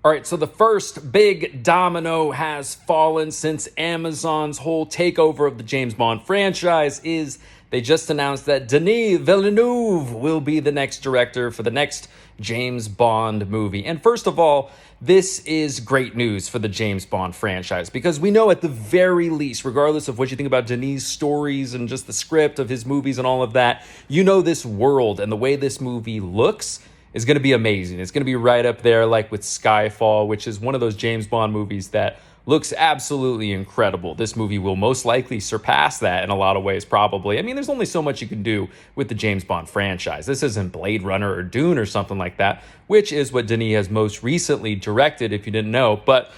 All right, so the first big domino has fallen since Amazon's whole takeover of the James Bond franchise is they just announced that Denis Villeneuve will be the next director for the next James Bond movie. And first of all, this is great news for the James Bond franchise because we know at the very least, regardless of what you think about Denis' stories and just the script of his movies and all of that, you know this world and the way this movie looks is going to be amazing. It's going to be right up there like with Skyfall, which is one of those James Bond movies that looks absolutely incredible. This movie will most likely surpass that in a lot of ways, probably. I mean, there's only so much you can do with the James Bond franchise. This isn't Blade Runner or Dune or something like that, which is what Denis has most recently directed, if you didn't know. But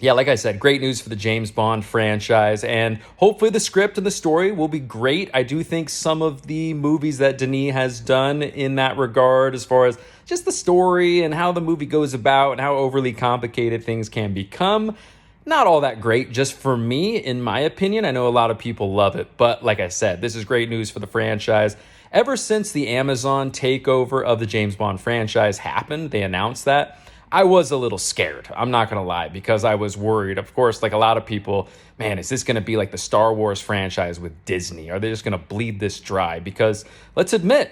yeah, like I said, great news for the James Bond franchise, and hopefully the script and the story will be great. I do think some of the movies that Denis has done in that regard, as far as just the story and how the movie goes about and how overly complicated things can become, not all that great, just for me, in my opinion. I know a lot of people love it, but like I said, this is great news for the franchise. Ever since the Amazon takeover of the James Bond franchise happened, they announced that, I was a little scared, I'm not going to lie, because I was worried. Of course, like a lot of people, man, is this going to be like the Star Wars franchise with Disney? Are they just going to bleed this dry? Because let's admit,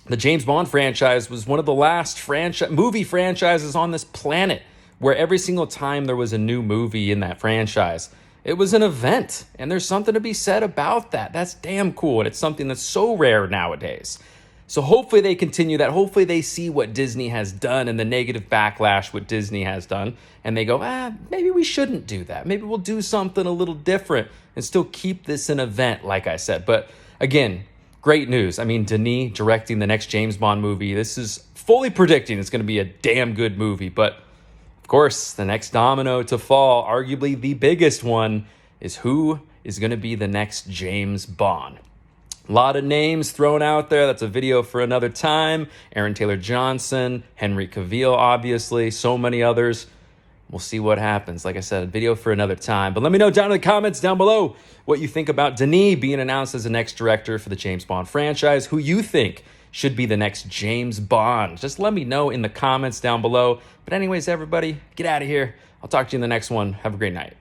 the James Bond franchise was one of the last movie franchises on this planet where every single time there was a new movie in that franchise, it was an event. And there's something to be said about that. That's damn cool. And it's something that's so rare nowadays. So hopefully they continue that. Hopefully they see what Disney has done and the negative backlash what Disney has done. And they go, maybe we shouldn't do that. Maybe we'll do something a little different and still keep this an event, like I said. But again, great news. I mean, Denis directing the next James Bond movie. This is fully predicting it's going to be a damn good movie. But of course, the next domino to fall, arguably the biggest one, is who is going to be the next James Bond. A lot of names thrown out there. That's a video for another time. Aaron Taylor Johnson, Henry Cavill, obviously, so many others. We'll see what happens. Like I said, a video for another time. But let me know down in the comments down below what you think about Denis being announced as the next director for the James Bond franchise. Who you think should be the next James Bond. Just let me know in the comments down below. But anyways, everybody, get out of here. I'll talk to you in the next one. Have a great night.